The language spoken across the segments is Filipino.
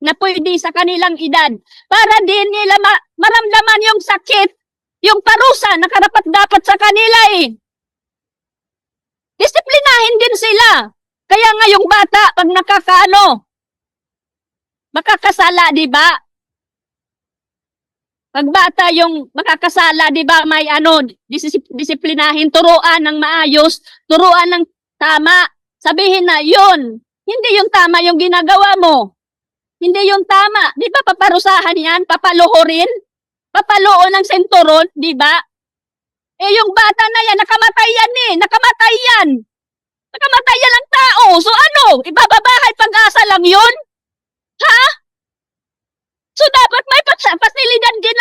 na pwede sa kanilang edad para din nila maramdaman yung sakit, yung parusa na karapat-dapat sa kanila eh. Disiplinahin din sila. Kaya nga yung bata, pag makakasala, di ba? Pag bata yung makakasala, di ba, may disiplinahin, turuan ng maayos, turuan ng tama. Sabihin na, yun, hindi yung tama yung ginagawa mo. Hindi yung tama. Di ba paparusahan yan? Papaluhurin? Papaluo ng senturon, di ba? Eh, yung bata na yan, nakamatay yan eh. Nakamatay yan. Nakamatay yan ang tao. So ano? Ibababahay pag-asa lang yun? Ha? So dapat may pasilidad din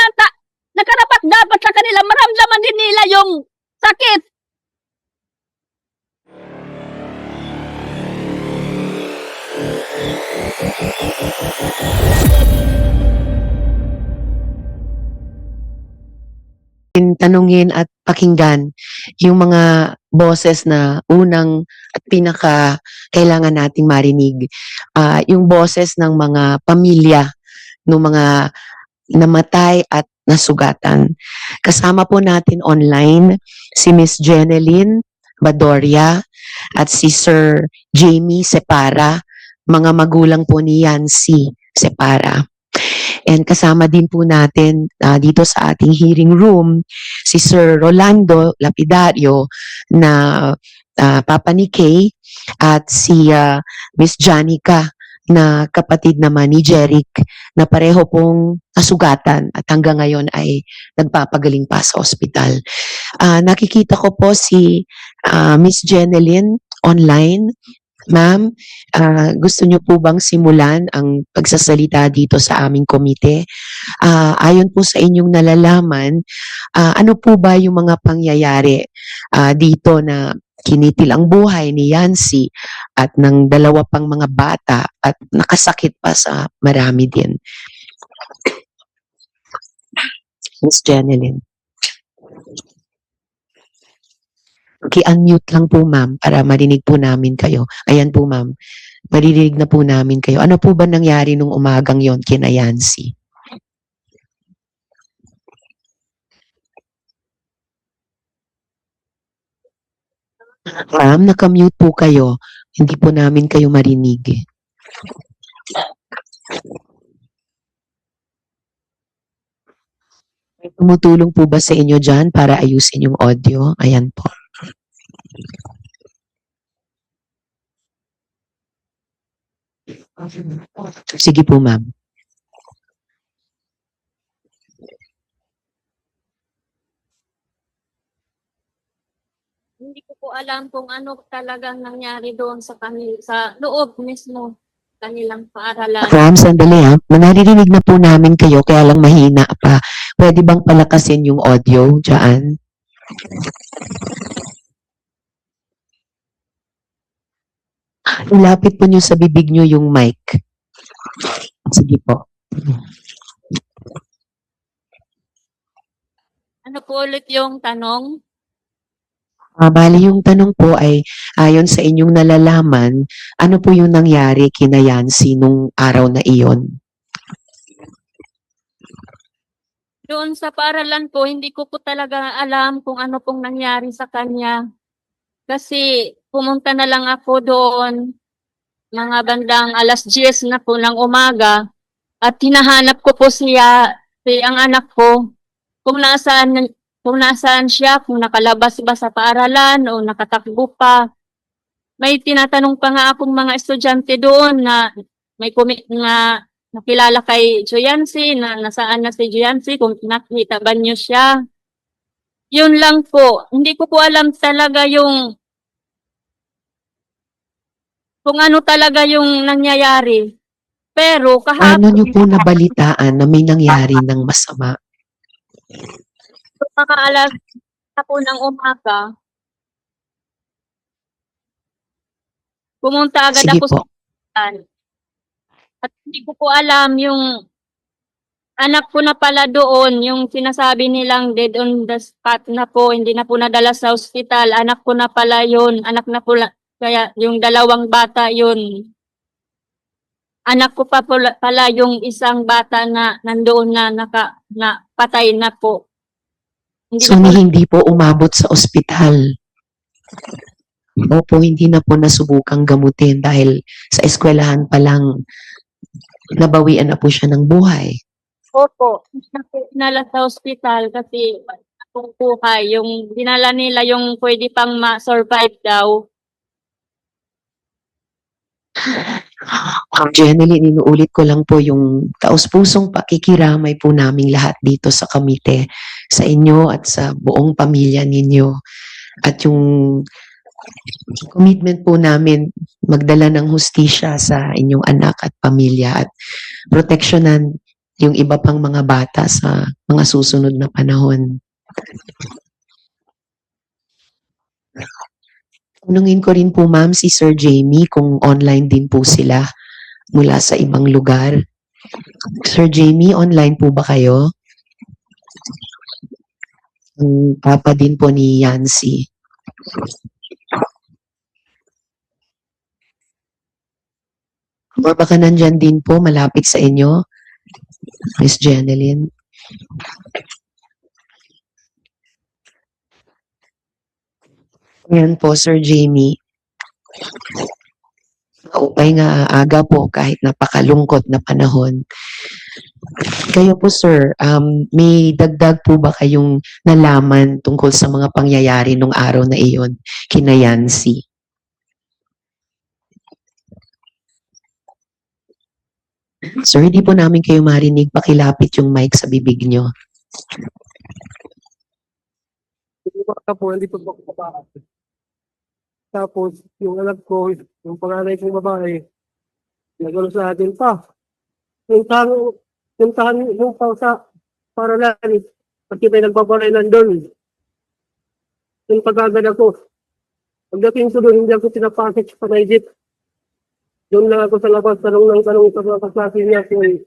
na karapat dapat sa kanila. Maramdaman din nila yung sakit. Tanungin at pakinggan yung mga boses na unang at pinaka kailangan nating marinig. Yung boses ng mga pamilya ng mga namatay at nasugatan. Kasama po natin online si Miss Jeneline Badoria at si Sir Jamie Separa, mga magulang po ni Yancy Separa. And kasama din po natin dito sa ating hearing room si Sir Rolando Lapidario na Papa ni Kay at si Miss Janica na kapatid naman ni Jeric na pareho pong nasugatan at hanggang ngayon ay nagpapagaling pa sa ospital. Nakikita ko po si Miss Jeneline online. Ma'am, gusto niyo po bang simulan ang pagsasalita dito sa aming komite? Ayon po sa inyong nalalaman, ano po ba yung mga pangyayari dito na kinitil ang buhay ni Yancy at ng dalawa pang mga bata at nakasakit pa sa marami din? Miss Jeneline. Unmute lang po ma'am para marinig po namin kayo. Ayan po ma'am, maririnig na po namin kayo. Ano po ba nangyari nung umagang yon kina Yancy? Ma'am, nakamute po kayo. Hindi po namin kayo marinig. May tumutulong po ba sa inyo dyan para ayusin yung audio? Ayan po. Sige po, ma'am. Hindi ko po alam kung ano talagang nangyari doon sa loob mismo kanilang paaralan. Ma'am, sandali ha. Naririnig na po namin kayo, kaya lang mahina pa. Pwede bang palakasin yung audio dyan? Ilapit po nyo sa bibig nyo yung mic. Sige po. Ano po ulit yung tanong? Bali yung tanong po ay, ayon sa inyong nalalaman, ano po yung nangyari kina Yancy nung araw na iyon? Doon sa paaralan po, hindi ko po talaga alam kung ano pong nangyari sa kanya. Kasi pumunta na lang ako doon, mga bandang 10:00 na po ng umaga, at hinahanap ko po ang anak ko, kung nasaan siya, kung nakalabas ba sa paaralan o nakatakbo pa. May tinatanong pa nga akong mga estudyante doon na may na nakilala kay Joyancy, na nasaan na si Joyancy, kung nakita ba niyo siya. Yun lang po. Hindi ko po alam talaga kung ano talaga yung nangyayari. Pero Ano kahapon, nyo po nabalitaan na may nangyari ng masama? mga alas na po ng umaga, pumunta agad Sige ako po. sa hospital. At hindi ko po alam yung anak ko na pala doon, yung sinasabi nilang dead on the spot na po, hindi na po nadala sa ospital. Anak ko na pala yun. Anak na po, kaya yung dalawang bata yun. anak ko pa pala yung isang bata na nandoon na patay na po. Hindi So, na po, hindi po umabot sa ospital. Opo, hindi na po nasubukang gamutin dahil sa eskwelahan pa lang nabawian na po siya ng buhay. opo, hindi na po dinala sa ospital kasi kung buhay, yung dinala nila yung pwede pang ma-survive daw. Jeneline, inuulit ko lang po yung taus-pusong pakikiramay po naming lahat dito sa Cavite, sa inyo at sa buong pamilya ninyo. At yung commitment po namin magdala ng hustisya sa inyong anak at pamilya at proteksyonan yung iba pang mga bata sa mga susunod na panahon. Tanungin ko rin po ma'am si Sir Jamie kung online din po sila mula sa ibang lugar. Sir Jamie, online po ba kayo? Ang papa din po ni Yancy. Or baka nandyan din po malapit sa inyo, Miss Jeneline. Yan po, Sir Jamie. Upay nga aga po kahit napakalungkot na panahon. Kayo po sir, may dagdag po ba kayong nalaman tungkol sa mga pangyayari nung araw na iyon kina Yancy? Sir, hindi po namin kayo marinig. Pakilapit yung mic sa bibig nyo. Hindi po ako kapatid. Tapos, yung anak ko, yung panganay kong babae, nagano sa atin pa. Yung tahan yung pa sa paralan, kasi may nagbabalay nandun. Yung pagkagad ako, pagdating ko doon, hindi ako pinapasok sa panaydip. Doon lang ako sa labas, tanong sa mga kaklase niya, kung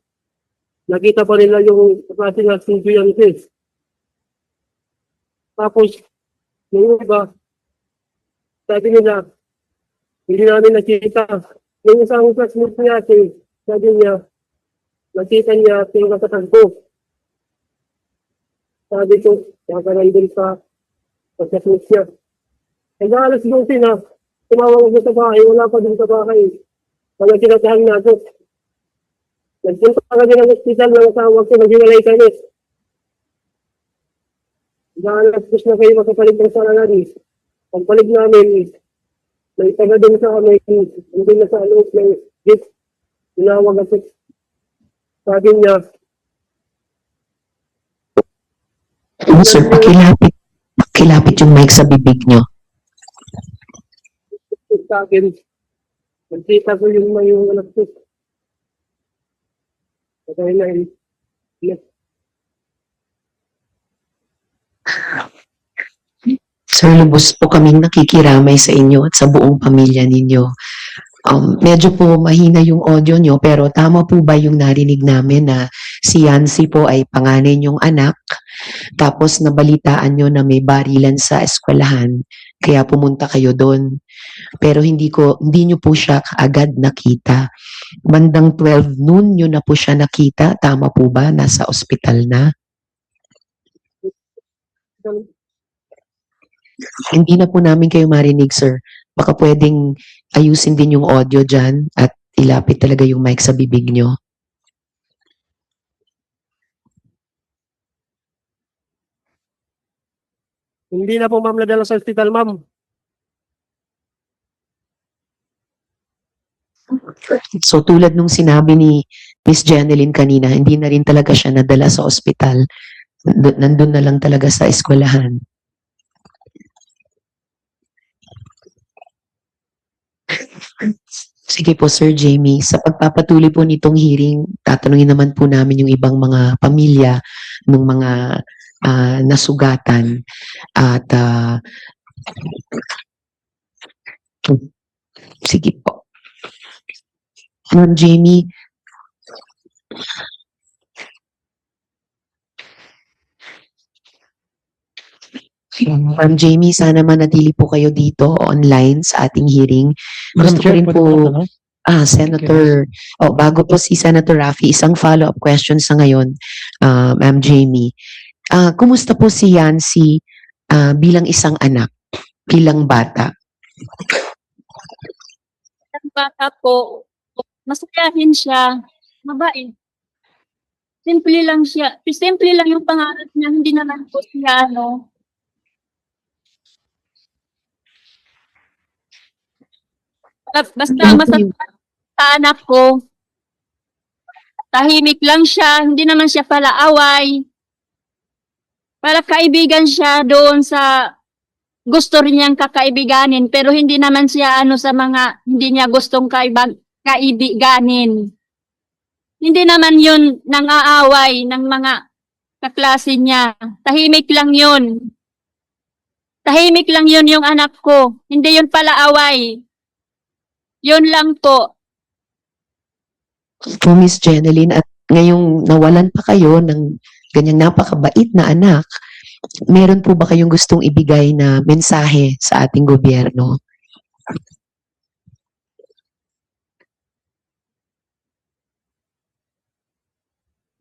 nakita pa nila yung kaklase niya, si Julian Chris. Tapos, yung iba, sabi nila, hindi namin nakita. Yung isang classmate niya, sabi niya, nakita niya yung kasatagpo. Sabi ko, kakaroon din sa classmate niya. Kaya alas 12 na, tumawag ako sa bahay, wala pa din sa bahay. Kaya kinatahan na ako. Nagpunta ka din ng hospital ng asawa ko, naghiwalay kami. Kaya alas 12 na kayo makapalit ng sarangari. Pagpalig namin, may taga din sa amin, hindi na sa loob ng jeep. Tinawag ako. Sabi niya, Sir, pakilapit yung mic sa bibig nyo. sa akin, magkita ko yung anak ko. Kaya na yun. Sir, lubos po kaming nakikiramay sa inyo at sa buong pamilya ninyo. Medyo po mahina yung audio nyo, pero tama po ba yung narinig namin na si Yancy po ay panganay niyong anak, tapos nabalitaan nyo na may barilan sa eskwelahan, kaya pumunta kayo doon. Pero hindi nyo po siya kaagad nakita. Bandang 12 noon nyo na po siya nakita, tama po ba? Nasa ospital na? Hindi na po namin kayo marinig, sir. Baka pwedeng ayusin din yung audio dyan at ilapit talaga yung mic sa bibig nyo. Hindi na po ma'am nadala sa hospital, ma'am. So tulad nung sinabi ni Miss Jeneline kanina, hindi na rin talaga siya nadala sa ospital. Nandun na lang talaga sa eskwelahan. Sige po, Sir Jamie. Sa pagpapatuloy po nitong hearing, tatanungin naman po namin yung ibang mga pamilya ng mga nasugatan. At sige po. Ma'am Jamie, Ma'am Jamie, sana manatili po kayo dito online sa ating hearing. Madam Gusto ko Chair, rin pwede po, po matanong? Senator, bago po si Senator Raffy, isang follow-up question sa ngayon, Ma'am Jamie. Kumusta po si Yancy bilang isang anak, bilang bata? Ang bata po, masayahin siya, mabait. Simple lang siya. Simple lang yung pangarap niya, hindi naman po siya, basta masaya sa anak ko. Tahimik lang siya, hindi naman siya pala away. Para kaibigan siya doon sa gusto rin niyang kakaibiganin, pero hindi naman siya sa mga hindi niya gustong kaibiganin. Hindi naman yun nang aaway ng mga kaklase niya. Tahimik lang yun. Tahimik lang yun yung anak ko. Hindi yun pala away. Yun lang po. Po, Miss Jeneline, at ngayong nawalan pa kayo ng ganyang napakabait na anak, meron po ba kayong gustong ibigay na mensahe sa ating gobyerno?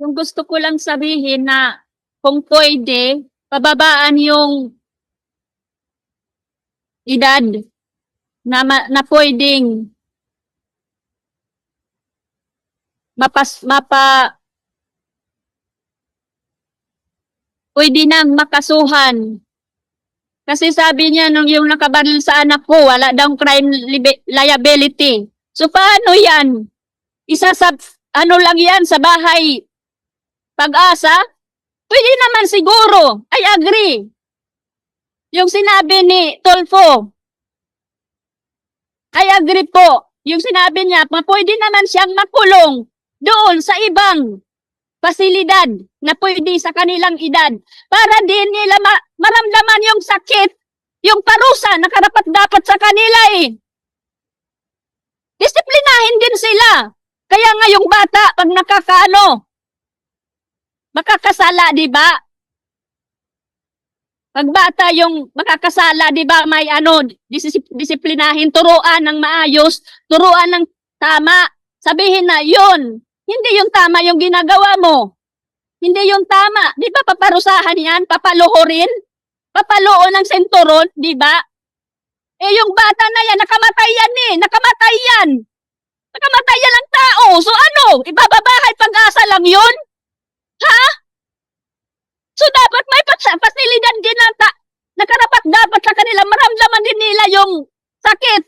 Yung gusto ko lang sabihin na kung pwede, pababaan yung edad na pwedeng pwede nang makasuhan. Kasi sabi niya nung yung nakabaril sa anak ko, wala daw crime liability. So paano yan? Isa sa lang yan sa bahay Pag-asa? Pwede naman siguro. I agree. Yung sinabi ni Tolfo, I agree po. Yung sinabi niya, pwede naman siyang makulong doon sa ibang pasilidad na pwede sa kanilang edad para din nila maramdaman yung sakit, yung parusa na karapat-dapat sa kanila eh. Disiplinahin din sila. Kaya nga yung bata, pag makakasala, di ba? Pag bata yung makakasala, di ba, may disiplinahin, turuan ng maayos, turuan ng tama. Sabihin na yun, hindi yung tama yung ginagawa mo. Hindi yung tama. Di ba paparusahan yan? Papaluhurin? Papaluon ng senturon, di ba? Eh yung bata na yan, nakamatay yan eh. Nakamatay yan. Nakamatay yan ang tao. So ano? Ibababahay pag-asa lang yun? Ha? So dapat may pasilidad din na karapat dapat sa kanila. Maramdaman din nila yung sakit.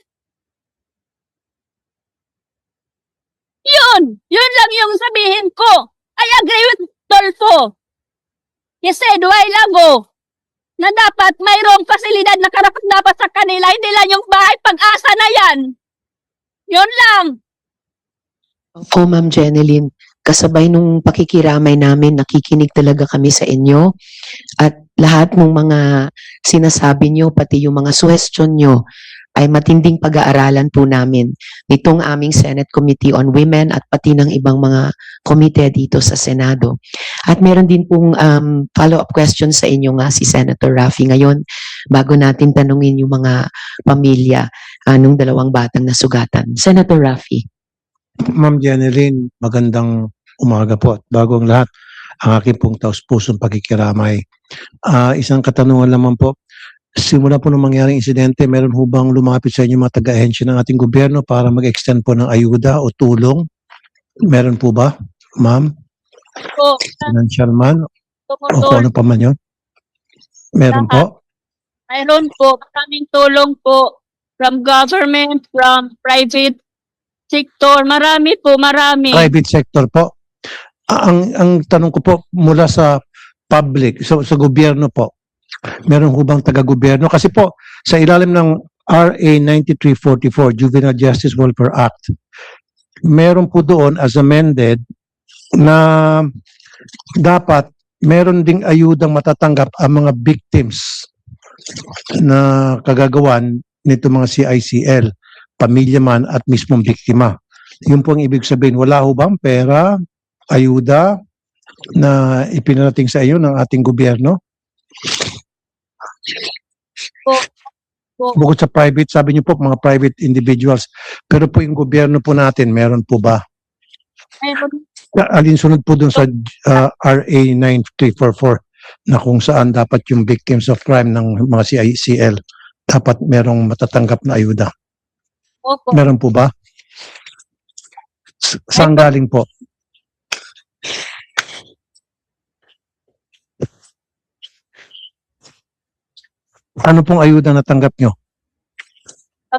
Yun lang yung sabihin ko. I agree with Tolfo. He said while ago na dapat mayroong pasilidad na karapat dapat sa kanila. Hindi lang yung bahay pag-asa na yan. Yun lang. Po, Ma'am Jeneline, kasabay nung pakikiramay namin, nakikinig talaga kami sa inyo at lahat ng mga sinasabi nyo, pati yung mga suggestion nyo, ay matinding pag-aaralan po namin nitong aming Senate Committee on Women at pati ng ibang mga komite dito sa Senado. At meron din pong follow-up question sa inyo nga si Senator Raffy ngayon bago natin tanungin yung mga pamilya nung dalawang batang nasugatan. Senator Raffy. Ma'am Jeneline, magandang umaga po. At bago ang lahat, ang aking pong taus-pusong pakikiramay. Isang katanungan lamang po. Simula po nung mangyaring insidente, meron ho bang lumapit sa inyo mga taga-ahensya ng ating gobyerno para mag-extend po ng ayuda o tulong? Meron po ba, ma'am? Po, Financial man? O kung tumutulong. ano pa man yun? Meron po? Mayroon po, maraming tulong po from government, from private sector. Marami po, marami. Private sector po? Ang tanong ko po, mula sa public, sa gobyerno po, meron ho bang taga-gobyerno? Kasi po, sa ilalim ng RA 9344, Juvenile Justice Welfare Act, meron po doon as amended na dapat meron ding ayudang matatanggap ang mga victims na kagagawan nito mga CICL, pamilya man at mismong biktima. Yun po ang ibig sabihin, wala ho bang pera, ayuda na ipinarating sa iyo ng ating gobyerno? Po, po. Bukod sa private, sabi niyo po mga private individuals. Pero po yung gobyerno po natin, meron po ba? Meron Alinsunod po dun sa RA 9344 na kung saan dapat yung victims of crime ng mga CICL dapat merong matatanggap na ayuda. po. Meron po ba? Saan galing po? Ano pong ayuda na tanggap nyo?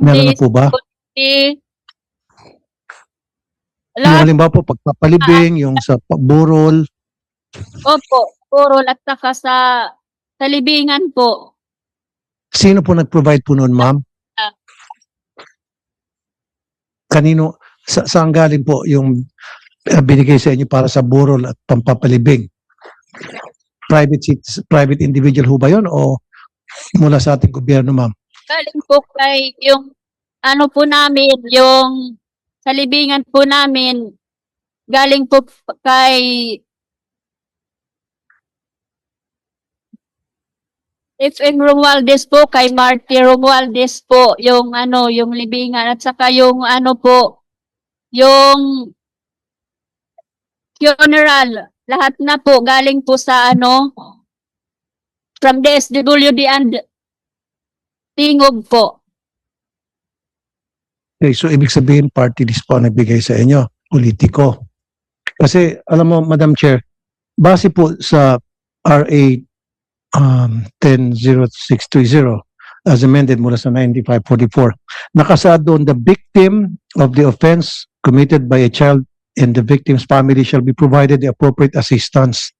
Meron na po ba? Eh, Yung lahat halimbawa po, pagpapalibing, yung sa burol, Opo, puro at saka sa libingan po. sino po nag-provide po noon, ma'am? Kanino, saan galing po yung binigay sa inyo para sa burol at pampapalibing? Private individual ho ba yun o mula sa ating gobyerno, ma'am? Galing po kay yung ano po namin, yung sa libingan po namin, galing po kay FM Romualdez po, kay Marty Romualdez po, yung ano, yung libingan at saka yung ano po, yung funeral, lahat na po galing po sa ano, from DSWD and Tingog po. Okay, so ibig sabihin party list po ang nagbigay sa inyo, politiko. Kasi alam mo, Madam Chair, base po sa RA 100630 as amended mula sa 9544, nakasaad doon, the victim of the offense committed by a child and the victim's family shall be provided the appropriate assistance.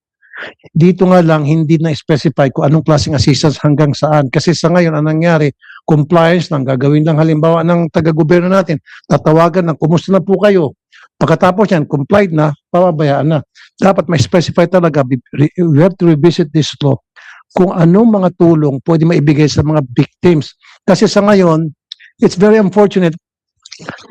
Dito nga lang, hindi na-specify kung anong klaseng assistance hanggang saan. Kasi sa ngayon, ang nangyari, compliance lang, gagawin lang halimbawa ng taga-gobyerno natin, tatawagan ng kumusta na po kayo. Pagkatapos yan, complied na, pababayaan na. Dapat may specify talaga, we have to revisit this law, kung anong mga tulong pwede maibigay sa mga victims. Kasi sa ngayon, it's very unfortunate,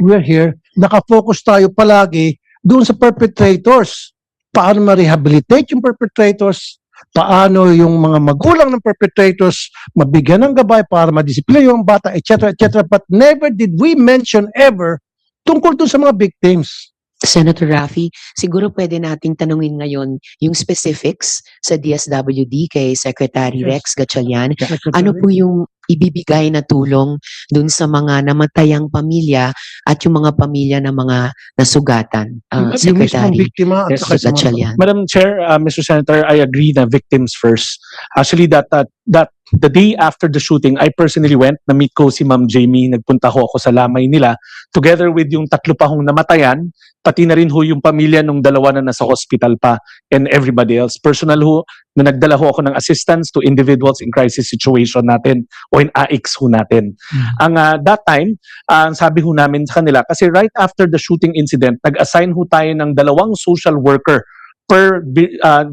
we're here, nakafocus tayo palagi doon sa perpetrators. Paano ma-rehabilitate yung perpetrators, paano yung mga magulang ng perpetrators mabigyan ng gabay para madisiplina yung bata, etc., etc. But never did we mention ever tungkol dun sa mga victims. Senator Raffy, siguro pwede nating tanungin ngayon yung specifics sa DSWD kay Secretary Rex Gatchalian. Ano po yung ibibigay na tulong dun sa mga namatayang pamilya at yung mga pamilya ng mga nasugatan? Yung mismong Secretary biktima at Yes, saka sa mga Gatchalian. Madam Chair, Mr. Senator, I agree na victims first. Actually, that the day after the shooting, I personally went, na-meet ko si Ma'am Jamie, nagpunta ho ako sa lamay nila, together with yung 3 pa hong namatayan, pati na rin ho yung pamilya nung 2 na nasa hospital pa, and everybody else. Personal ho, na nagdala ho ako ng assistance to individuals in crisis situation natin, o in AICS ho natin. Ang that time, ang sabi ho namin sa kanila, kasi right after the shooting incident, nag-assign ho tayo ng 2 social worker per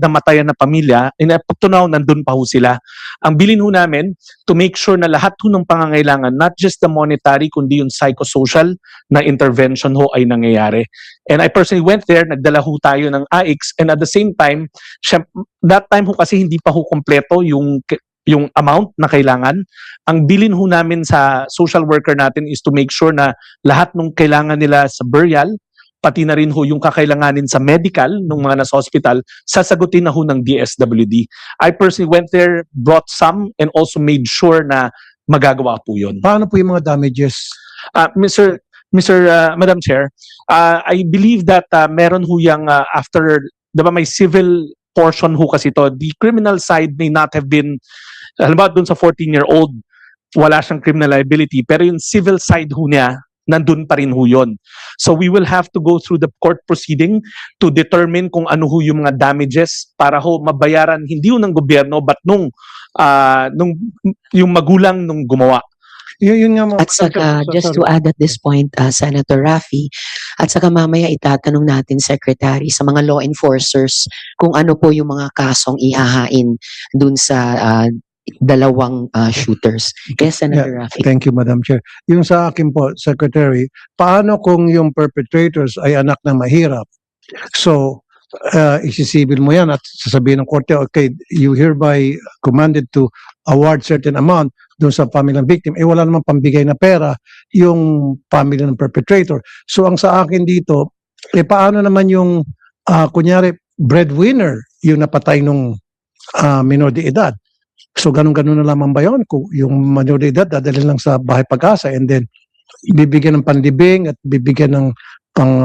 namatayan na pamilya, and up to now, nandun pa ho sila. Ang bilin ho namin, to make sure na lahat ho ng pangangailangan, not just the monetary, kundi yung psychosocial na intervention ho ay nangyayari. And I personally went there, nagdala ho tayo ng AICS, and at the same time, that time ho kasi hindi pa ho kompleto yung amount na kailangan. Ang bilin ho namin sa social worker natin is to make sure na lahat ng kailangan nila sa burial, pati na rin ho yung kakailanganin sa medical ng mga nasa hospital, sasagutin na ho ng DSWD. I personally went there, brought some, and also made sure na magagawa po yun. Paano po yung mga damages? Madam Chair, I believe that meron ho yung after, diba may civil portion ho kasi to, the criminal side may not have been, halimbawa dun sa 14-year-old, wala siyang criminal liability, pero yung civil side ho niya, nandun pa rin ho yun. So we will have to go through the court proceeding to determine kung ano ho yung mga damages para ho mabayaran hindi ho ng gobyerno but nung yung magulang nung gumawa. Yun nga, At saka, just to add at this point, Senator Raffy, at saka mamaya itatanong natin, Secretary, sa mga law enforcers kung ano po yung mga kasong ihahain dun sa 2 shooters. Yes, Senator Raffy. Thank you, Madam Chair. Yung sa akin po, Secretary, paano kung yung perpetrators ay anak ng mahirap? So, isisibil mo yan at sasabihin ng korte, okay, you hereby commanded to award certain amount, doon sa family ng victim, wala namang pambigay na pera yung family ng perpetrator. So ang sa akin dito, paano naman yung, kunyari, breadwinner, yung napatay nung minor de edad. So ganun-ganun na lamang ba yun? Kung yung minor de edad, dadalhin lang sa bahay pag-asa and then bibigyan ng panlibing at bibigyan ng pang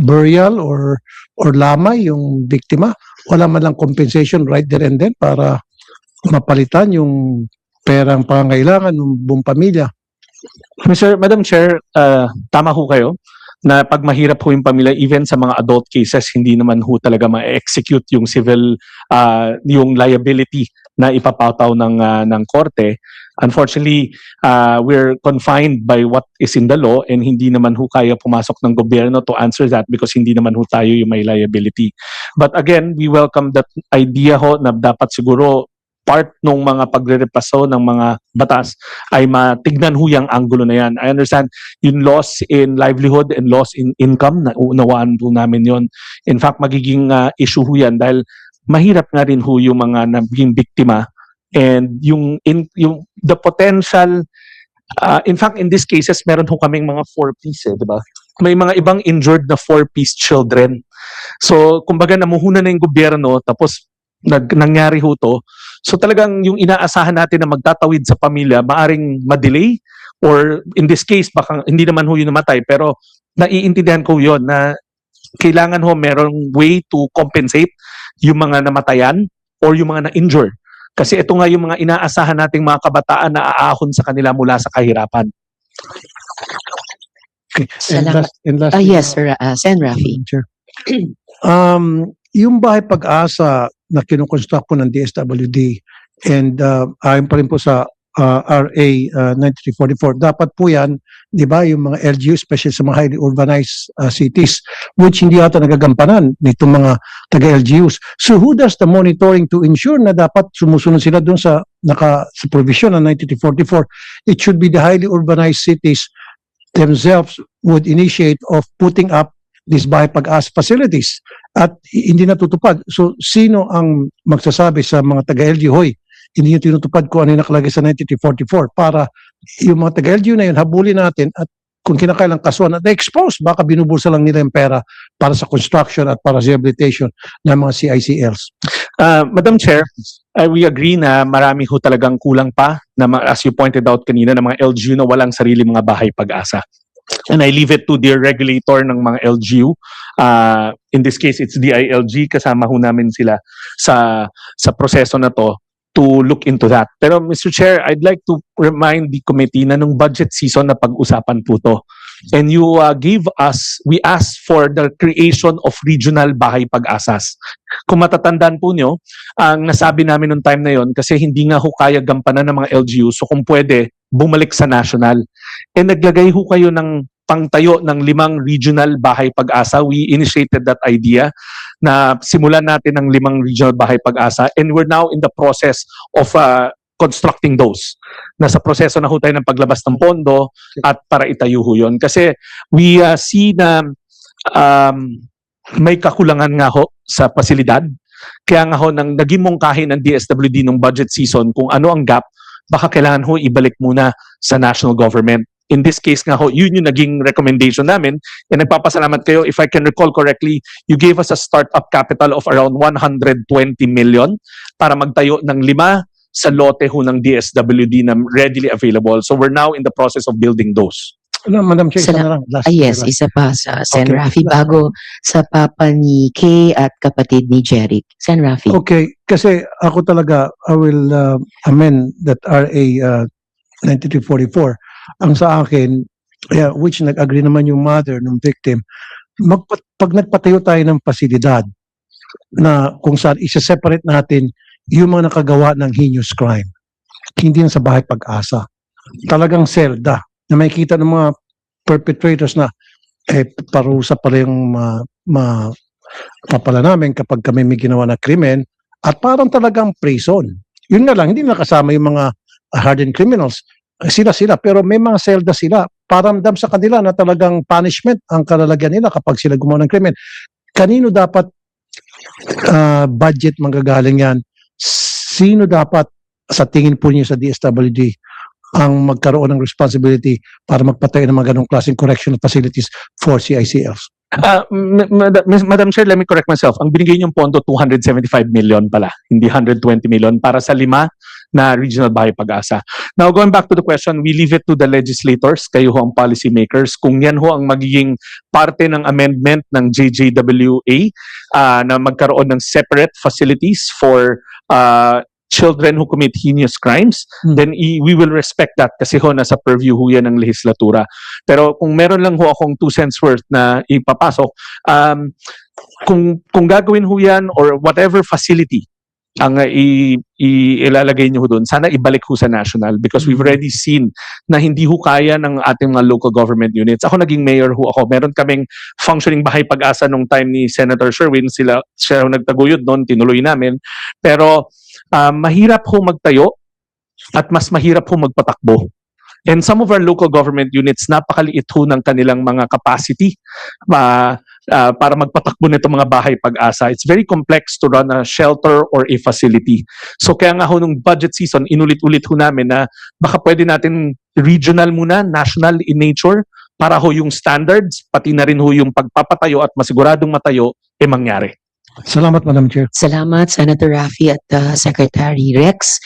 burial or lamay yung biktima. Wala man lang compensation right there and then para mapalitan yung perang pangangailangan ng buong pamilya. Madam Chair, tama ho kayo na pag mahirap ho yung pamilya, even sa mga adult cases, hindi naman ho talaga ma-execute yung civil, yung liability na ipapataw ng korte. Unfortunately, we're confined by what is in the law and hindi naman ho kaya pumasok ng gobyerno to answer that because hindi naman ho tayo yung may liability. But again, we welcome that idea ho na dapat siguro part ng mga pagre-repaso ng mga batas ay matignan ho yung anggulo na yan. I understand yung loss in livelihood and loss in income, naunawaan po namin yon. In fact, magiging issue ho yan dahil mahirap nga rin ho yung mga naging biktima and the potential, in fact, in these cases, meron ho kaming mga 4-piece, di ba? May mga ibang injured na 4-piece children. So, kumbaga namuhunan na yung gobyerno tapos nangyari ho to. So talagang yung inaasahan natin na magtatawid sa pamilya, maaring ma-delay or in this case, baka hindi naman ho yun namatay, pero naiintindihan ko yun na kailangan ho merong way to compensate yung mga namatayan or yung mga na-injure. Kasi ito nga yung mga inaasahan nating mga kabataan na aahon sa kanila mula sa kahirapan. Salamat. And last, Yes, sir. Sen. Rafi. Chair. Yung bahay pag-asa na kinukonstruct po ng DSWD and ayon pa rin po sa RA 9344, dapat po yan, di ba, yung mga LGU, especially sa mga highly urbanized cities, which hindi ata nagagampanan nitong mga taga-LGUs. So who does the monitoring to ensure na dapat sumusunod sila dun sa sa provision ng 9344? It should be the highly urbanized cities themselves would initiate of putting up these bahay pag-asa facilities at hindi natutupad. So, sino ang magsasabi sa mga taga-LGU, hoy, hindi nyo tinutupad kung ano yung nakalagay sa 9344 para yung mga taga-LGU na yun, habulin natin at kung kinakailang kasuhan at expose, baka binubulsa lang nila yung pera para sa construction at para sa rehabilitation ng mga CICLs. Madam Chair, we agree na marami ho talagang kulang pa na as you pointed out kanina ng mga LGU na walang sarili mga bahay pag-asa. And I leave it to the regulator ng mga LGU. In this case, it's DILG. Kasama ho namin sila sa proseso na to look into that. Pero Mr. Chair, I'd like to remind the committee na nung budget season na pag-usapan po to. And we asked for the creation of regional bahay pag-asas. Kung matatandaan po nyo, ang nasabi namin nung time na yon kasi hindi nga ho kaya gampanan ng mga LGU, so kung pwede, bumalik sa national. And naglagay ho kayo ng pangtayo ng 5 regional bahay pag-asa. We initiated that idea na simulan natin ng 5 regional bahay pag-asa and we're now in the process of constructing those. Nasa proseso na ho tayo ng paglabas ng pondo at para itayo ho yun. Kasi we see na may kakulangan nga ho sa pasilidad. Kaya nga ho, nang naging mungkahin ng DSWD nung budget season kung ano ang gap, baka kailangan ho ibalik muna sa national government. In this case nga ho, yun yung naging recommendation namin. And nagpapasalamat kayo, if I can recall correctly, you gave us a startup capital of around 120 million para magtayo ng 5 sa lote ho ng DSWD na readily available. So we're now in the process of building those. Madam Chair, isa na lang. Last, Yes, last. isa pa sa Sen. Okay. Rafi bago sa papa ni Kay at kapatid ni Jeric. Sen. Rafi. Okay, kasi ako talaga, I will amend that RA 9344. Ang sa akin, which nag-agree naman yung mother ng victim, pag nagpatayo tayo ng pasilidad na kung saan isa-separate natin yung mga nakagawa ng heinous crime, hindi na sa bahay pag-asa. Talagang selda na makikita ng mga perpetrators na parusa pala yung papala namin kapag kami may ginawa na krimen at parang talagang prison. Yun nga lang, hindi nakasama yung mga hardened criminals. Sila, pero may mga selda sila. Paramdam sa kanila na talagang punishment ang kalalagyan nila kapag sila gumawa ng krimen. Kanino dapat budget manggagaling yan? Sino dapat sa tingin po niyo sa DSWD ang magkaroon ng responsibility para magpatayo ng mga ganong klaseng correctional facilities for CICLs? Madam Chair, let me correct myself. Ang binigay niyong pondo, 275 million pala, hindi 120 million para sa 5 na regional bahay pag-asa. Now, going back to the question, we leave it to the legislators, kayo ho ang policy makers. Kung yan ho ang magiging parte ng amendment ng JJWA na magkaroon ng separate facilities for children who commit heinous crimes, then we will respect that kasi ho nasa purview ho yan ng legislatura. Pero kung meron lang ho akong 2 cents worth na ipapasok, kung gagawin ho yan or whatever facility ang ilalagay nyo ho doon, sana ibalik ho sa national because we've already seen na hindi ho kaya ng ating mga local government units. Ako naging mayor ho ako. Meron kaming functioning bahay pag-asa nung time ni Senator Sherwin. Siya ho nagtaguyod noon, tinuloy namin. Pero mahirap ho magtayo at mas mahirap ho magpatakbo. And some of our local government units, napakaliit ho ng kanilang mga capacity para magpatakbo nito mga bahay pag-asa. It's very complex to run a shelter or a facility. So kaya nga ho nung budget season, inulit-ulit ho namin na baka pwede natin regional muna, national in nature, para ho yung standards, pati na rin ho yung pagpapatayo at masiguradong matayo, mangyari. Salamat, Madam Chair. Salamat, Senator Raffy at Secretary Rex.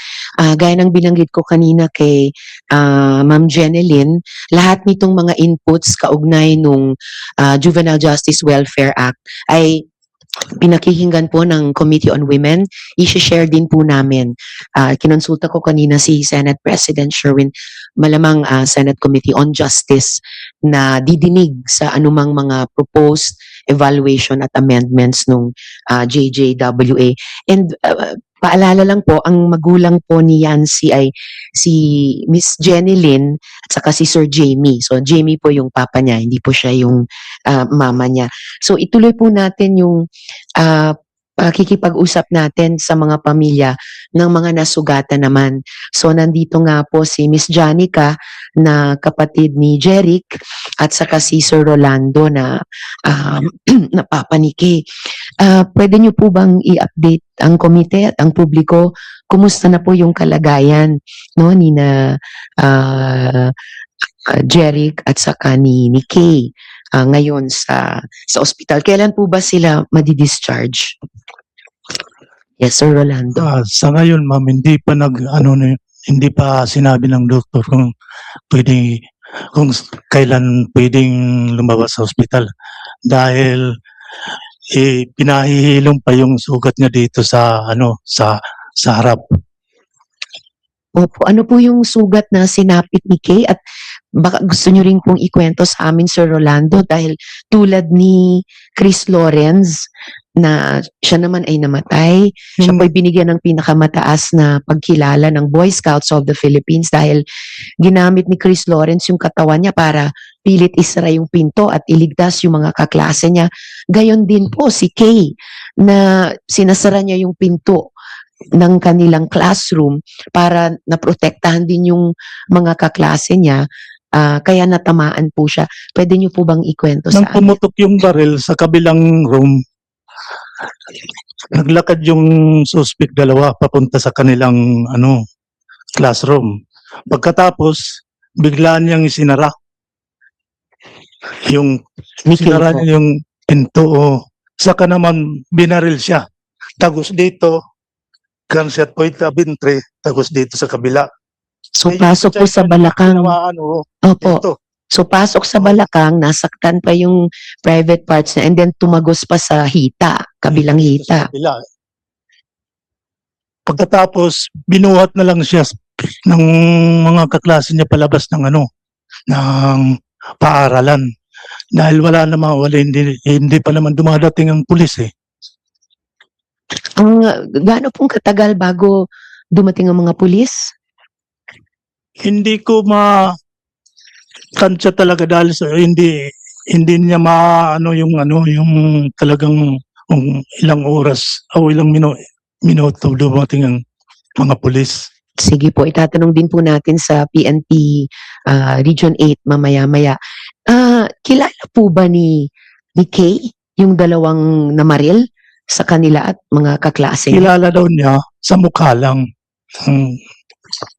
Gaya ng binanggit ko kanina kay Ma'am Jeneline, lahat nitong mga inputs kaugnay nung Juvenile Justice Welfare Act ay pinakikinggan po ng Committee on Women. I-share din po namin. Kinonsulta ko kanina si Senate President Sherwin, malamang Senate Committee on Justice na didinig sa anumang mga proposed evaluation at amendments nung JJWA. And paalala lang po, ang magulang po ni Yancy ay si Miss Jeneline at saka si Sir Jamie. So Jamie po yung papa niya, hindi po siya yung mama niya. So ituloy po natin yung pakikipag-usap natin sa mga pamilya ng mga nasugatan naman. So nandito nga po si Miss Janica na kapatid ni Jeric at saka si Sir Rolando na na papa ni Kay. Pwede niyo po bang i-update ang komite at ang publiko? Kumusta na po yung kalagayan no ni na Jeric at saka ni Kay ngayon sa ospital? Kailan po ba sila madi-discharge? Yes, Sir Rolando. Sa ngayon, ma'am, hindi pa sinabi ng doktor kung kailan pwedeng lumabas sa ospital dahil pinahihilom pa yung sugat niya dito sa harap. Opo, ano po yung sugat na sinapit ni Kay? At baka gusto nyo rin pong ikwento sa amin, Sir Rolando, dahil tulad ni Chris Lawrence, na siya naman ay namatay. Siya po'y binigyan ng pinakamataas na pagkilala ng Boy Scouts of the Philippines dahil ginamit ni Chris Lawrence yung katawan niya para pilit isara yung pinto at iligtas yung mga kaklase niya. Gayon din po si Kay na sinasara niya yung pinto ng kanilang classroom para naprotektahan din yung mga kaklase niya. Kaya natamaan po siya. Pwede niyo po bang ikwento sa Nang amin? pumutok yung baril sa kabilang room, naglakad yung suspect dalawa papunta sa kanilang classroom. Pagkatapos, biglaan niyang isinara. Sinara niya yung pinto. Saka naman binaril siya. Tagos dito, gunshot point na bintre, tagos dito sa kabila. So pasok po sa balakang. Opo. Dito. So pasok sa balakang, nasaktan pa yung private parts niya and then tumagos pa sa hita, kabilang hita. Kabila. Pagkatapos, binuhat na lang siya ng mga kaklase niya palabas ng paaralan. Dahil hindi pa naman dumadating ang pulis eh. Gaano pong katagal bago dumating ang mga pulis? Hindi ko tansya talaga dahil hindi niya yung talagang ilang oras o ilang minuto dumating ang mga pulis. Sige po, itatanong din po natin sa PNP Region 8 mamaya-maya. Kilala po ba ni Kay yung dalawang namaril sa kanila at mga kaklase niya? Kilala daw niya sa mukha lang. Hmm,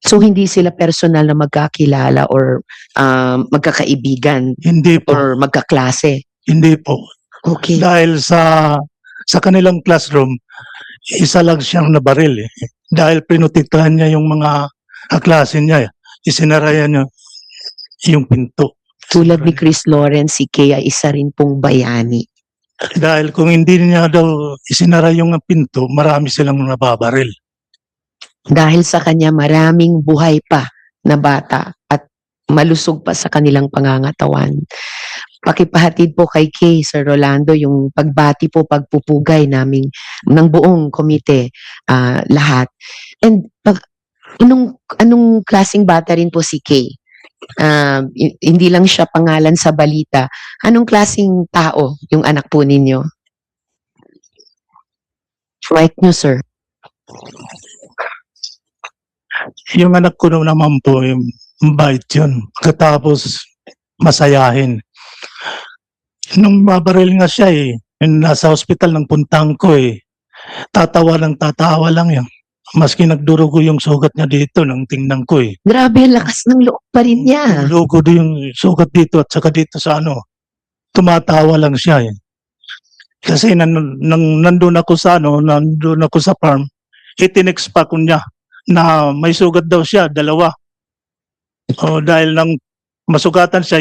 So hindi sila personal na magkakilala or magkakaibigan hindi po, or magkaklase. hindi po. Okay. Dahil sa kanilang classroom, isa lang siyang nabaril eh. Dahil pinutiktahan niya yung mga kaklase niya. Isinarayan niya yung pinto. Tulad ni Chris Lawrence, si Kay ay isa rin pong bayani. Dahil kung hindi niya daw isinara yung pinto, marami silang nababaril. Dahil sa kanya maraming buhay pa na bata at malusog pa sa kanilang pangangatawan. Pakipahatid po kay Kay, Sir Rolando, yung pagbati po, pagpupugay naming ng buong komite, lahat. And anong klaseng bata rin po si Kay? Hindi lang siya pangalan sa balita. Anong klaseng tao yung anak po ninyo? Right nyo, sir. Yung anak ko naman po, yung bait yun. Katapos masayahin. Nung mabaril nga siya yung nasa hospital ng puntang ko tatawa lang yan. Maski nagdurugo yung sugat niya dito nang tingnan ko Grabe, ang lakas ng loob pa rin niya. Durugo din yung sugat dito at saka dito sa tumatawa lang siya Kasi nandun ako sa farm, itinext pa ko niya na may sugat daw siya, 2. Dahil nang masugatan siya,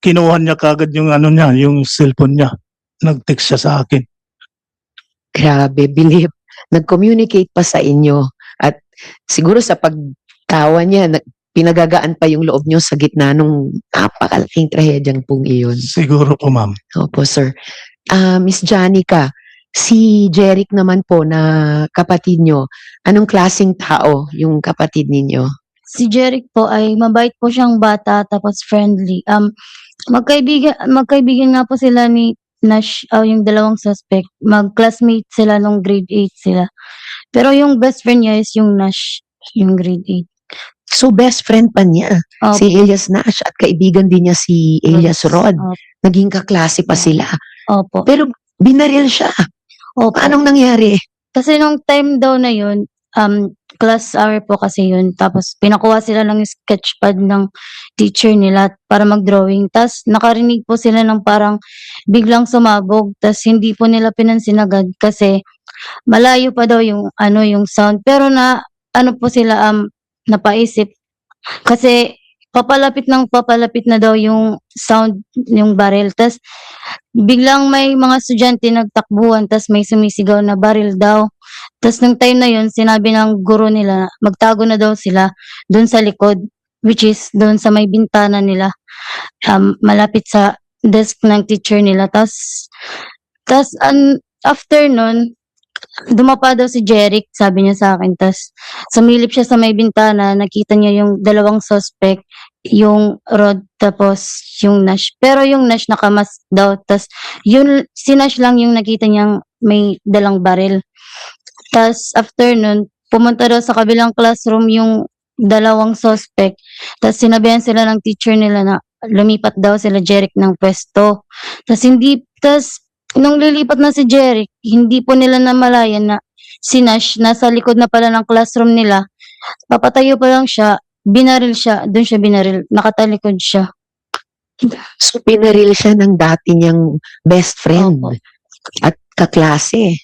kinuha niya kagad yung yung cellphone niya. Nag-text siya sa akin. Grabe, believe. Nag-communicate pa sa inyo. At siguro sa pagtawa niya, pinagagaan pa yung loob niyo sa gitna nung napakalaking trahedyang pong iyon. Siguro po, ma'am. Opo, sir. Miss Janica, si Jeric naman po na kapatid nyo, anong klaseng tao yung kapatid ninyo? Si Jeric po ay mabait po siyang bata tapos friendly. Magkaibigan nga po sila ni Nash, yung dalawang suspect. Mag-classmate sila nung grade 8 sila. Pero yung best friend niya is yung Nash, yung grade 8. So best friend pa niya, Opo. si Elias Nash, at kaibigan din niya si Elias Rod. Opo. Naging kaklase pa sila. Opo. Pero binaril siya. Opo. Anong nangyari? Kasi nung time daw na yun, class hour po kasi yun. Tapos pinakuha sila ng sketchpad ng teacher nila para mag-drawing. Tapos nakarinig po sila ng parang biglang sumabog. Tapos hindi po nila pinansin agad kasi malayo pa daw yung yung sound. Pero po sila napaisip kasi papalapit na daw yung sound, yung barrel. Tas biglang may mga estudyante nagtakbuhan, tas may sumisigaw na barrel daw. Tas nung time na yun, sinabi ng guro nila, magtago na daw sila doon sa likod, which is doon sa may bintana nila, malapit sa desk ng teacher nila. Tas after nun, dumapa daw si Jeric, sabi niya sa akin. Tas sumilip siya sa may bintana, nakita niya yung dalawang suspect, yung Rod tapos yung Nash. Pero yung Nash nakamask daw. Tas si Nash lang yung nakita niyang may dalang baril. Tas after nun, pumunta daw sa kabilang classroom yung dalawang suspect. Tas sinabihan sila ng teacher nila na lumipat daw sila Jeric ng pwesto. Tas nung lilipat na si Jeric, hindi po nila namalayan na si Nash nasa likod na pala ng classroom nila. Papatayo pa lang siya, binaril siya, doon siya binaril, nakatalikod siya. So pinaril siya ng dati niyang best friend Opo. at kaklase.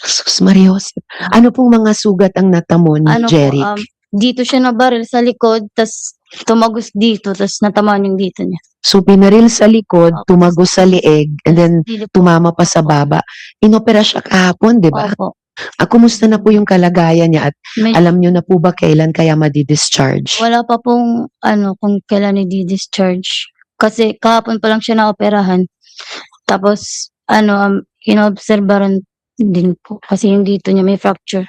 Sus Marios. Ano pong mga sugat ang natamo ni Jeric? Dito siya nabaril sa likod, tas tumagos dito, tas natamaan yung dito niya. So pinaril sa likod, Opo. tumagos sa leeg, and then Dili po. tumama pa sa baba. Inopera siya kahapon, di ba? Opo. Kumusta na po yung kalagayan niya at May- alam niyo na po ba kailan kaya madi-discharge? Wala pa pong kung kailan i-discharge. Kasi kahapon pa lang siya naoperahan. Tapos inoobserbaran din po kasi yung dito niya may fracture.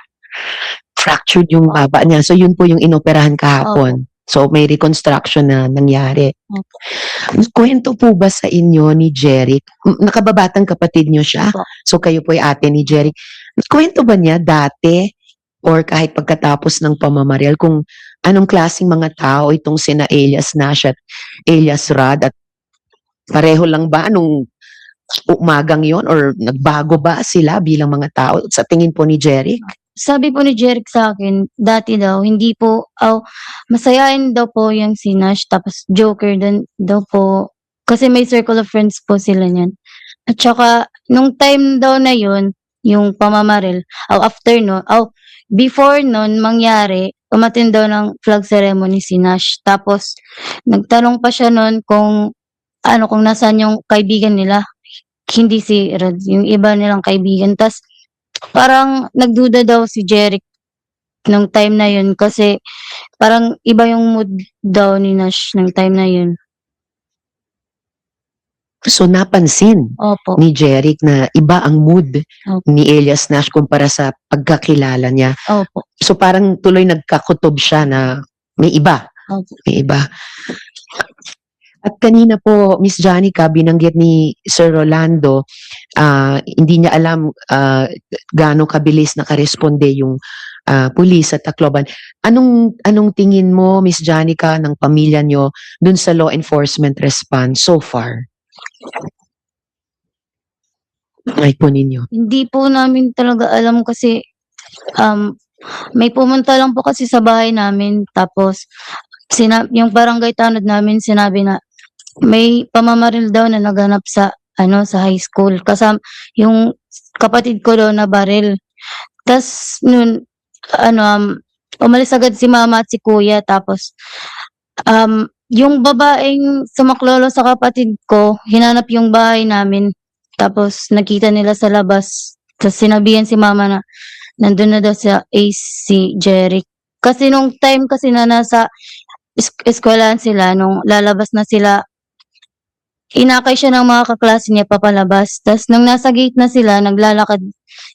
Fractured yung baba niya. So yun po yung inoperahan kahapon. So may reconstruction na nangyari. Opo. Kwento po ba sa inyo ni Jeric? Nakababatang kapatid niyo siya? Opo. So kayo po ay ate ni Jeric. Kwento ba niya dati or kahit pagkatapos ng pamamaril kung anong klaseng mga tao itong sina Elias Nash at Elias Rod, at pareho lang ba nung umagang yon or nagbago ba sila bilang mga tao sa tingin po ni Jeric? sabi po ni Jeric sa akin, dati daw, hindi po, masayain daw po yung si Nash, tapos joker din daw po. Kasi may circle of friends po sila niyan. At saka, nung time daw na yun, yung pamamaril, after no, before nun mangyari, umattend daw ng flag ceremony si Nash. Tapos, nagtanong pa siya nun kung nasaan yung kaibigan nila. Hindi si Rod, yung iba nilang kaibigan. Tas parang nagduda daw si Jeric nung time na yun kasi parang iba yung mood daw ni Nash nung time na yun. So napansin Opo. ni Jeric na iba ang mood Opo. ni Elias Nash kumpara sa pagkakilala niya. Opo. So parang tuloy nagkakutob siya na may iba. Opo. May iba. At kanina po, Miss Janica, binanggit ni Sir Rolando, hindi niya alam gaano kabilis nakaresponde yung pulis sa Tacloban. Anong tingin mo, Miss Janica, ng pamilya niyo dun sa law enforcement response so far? Ay po ninyo. Hindi po namin talaga alam kasi may pumunta lang po kasi sa bahay namin tapos yung barangay tanod namin sinabi na may pamamaril daw na naganap sa sa high school kasama yung kapatid ko daw na baril. Tas nun umalis agad si mama at si kuya tapos yung babaeng sumaklolo sa kapatid ko hinanap yung bahay namin tapos nakita nila sa labas tapos sinabihan si mama na nandun na daw sa AC Jeric. Kasi nung time kasi na nasa eskwelahan sila, nung lalabas na sila, inakay siya ng mga kaklase niya papalabas. Tapos nung nasa gate na sila, naglalakad.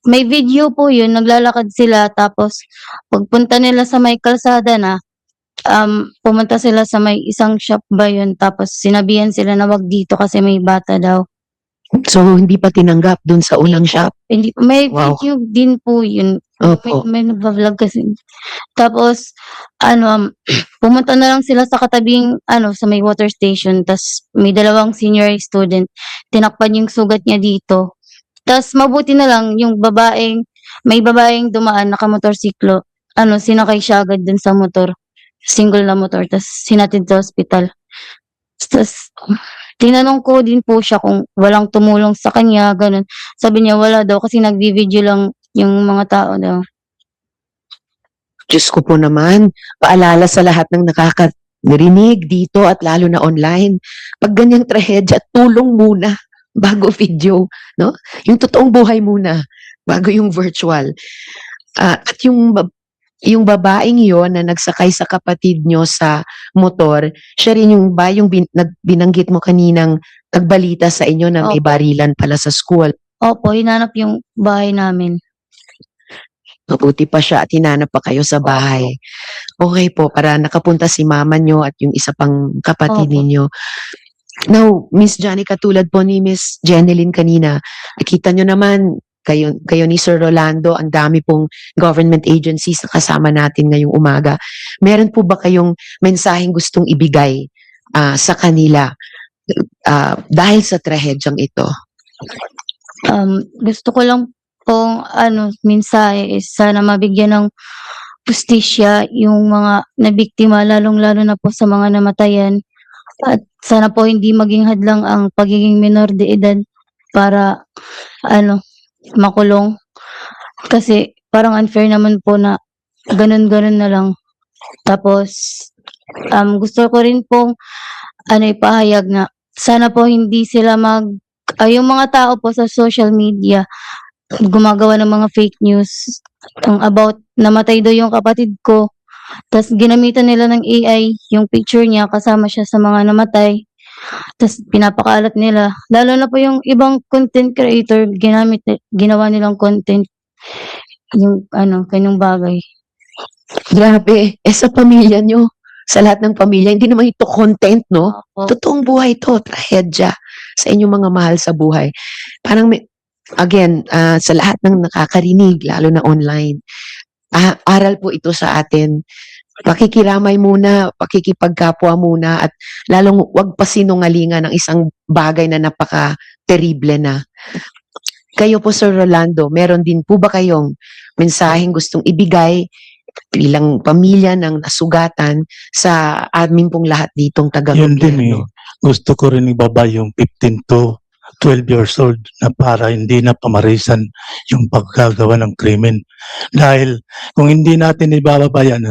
May video po yun, naglalakad sila. Tapos pagpunta nila sa may kalsada na, pumunta sila sa may isang shop ba yun. Tapos sinabihan sila na wag dito kasi may bata daw. So hindi pa tinanggap dun sa unang shop? Hindi, may Wow. video din po yun. Opo. May nagva-vlog kasi. Tapos, pumunta na lang sila sa katabing, sa may water station. Tapos, may dalawang senior student. Tinakpan yung sugat niya dito. Tapos, mabuti na lang yung may babaeng dumaan, nakamotorsiklo. Sinakay siya agad dun sa motor. Single na motor. Tapos, sinatid sa hospital. Tapos, tinanong ko din po siya kung walang tumulong sa kanya, ganun. Sabi niya wala daw kasi nagvi-video lang yung mga tao daw. Diyos ko po naman, paalala sa lahat ng nakakarinig dito at lalo na online. Pag ganyang trahedya, tulong muna bago video, no? Yung totoong buhay muna bago yung virtual. At yung babaeng yon na nagsakay sa kapatid nyo sa motor, siya rin yung binanggit mo kaninang nagbalita sa inyo na may Opo. barilan pala sa school. Opo, hinanap yung bahay namin. Mabuti pa siya at hinanap pa kayo sa bahay. Okay po, para nakapunta si mama nyo at yung isa pang kapatid Opo. ninyo. Now, Miss Janica, katulad po ni Miss Jeneline kanina, nakita nyo naman, kayo ni Sir Rolando, ang dami pong government agencies na kasama natin ngayong umaga. Meron po ba kayong mensaheng gustong ibigay sa kanila dahil sa trahedyang ito? Gusto ko lang pong mensahe is sana mabigyan ng pustisya yung mga nabiktima, lalong-lalo na po sa mga namatayan. At sana po hindi maging hadlang ang pagiging minor de edad para makulong. Kasi parang unfair naman po na ganun-ganun na lang. Tapos, gusto ko rin pong ipahayag na sana po hindi sila yung mga tao po sa social media gumagawa ng mga fake news about namatay daw yung kapatid ko. Tapos ginamitan nila ng AI yung picture niya kasama siya sa mga namatay. Tapos pinapakalat nila. Lalo na po yung ibang content creator ginawa nilang content yung kanyang bagay. Grabe, sa pamilya nyo, sa lahat ng pamilya, hindi naman ito content, no? Opo. Totoong buhay to, trahedya sa inyong mga mahal sa buhay. Parang again, sa lahat ng nakakarinig, lalo na online, aral po ito sa atin. Pakikiramay muna, pakikipagkapwa muna, at lalong wag pasinungalingan ng isang bagay na napaka-terrible na. Kayo po, Sir Rolando, meron din po ba kayong mensaheng gustong ibigay bilang pamilya ng nasugatan sa amin pong lahat ditong Yun din eh. taga-gobyerno? Gusto ko rin ibaba yung 15 to 12 years old na para hindi na pamarisan yung paggagawa ng krimen. Dahil kung hindi natin ibababa yan,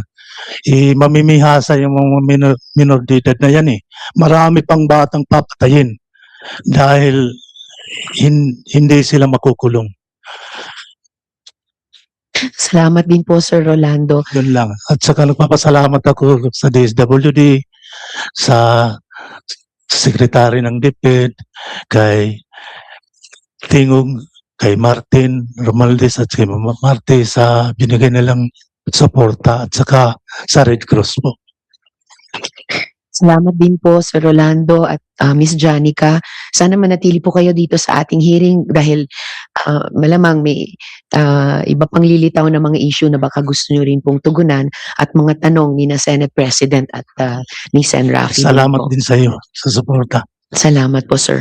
mamimihasa yung mga minor de edad na yan eh. Marami pang batang papatayin dahil hindi sila makukulong. Salamat din po, Sir Rolando. Yun lang. At saka nagpapasalamat ako sa DSWD, sa Secretary ng DepEd, kay Tingog, kay Martin Romualdez at kay Mama Marte sa binigay nilang suporta at saka sa Red Cross po. Salamat din po, Sir Rolando at Miss Janica. Sana manatili po kayo dito sa ating hearing dahil malamang may iba pang lilitaw na mga issue na baka gusto nyo rin pong tugunan at mga tanong ni na Senate President at ni Sen. Rafi. Salamat din sa iyo sa suporta. Salamat po, Sir.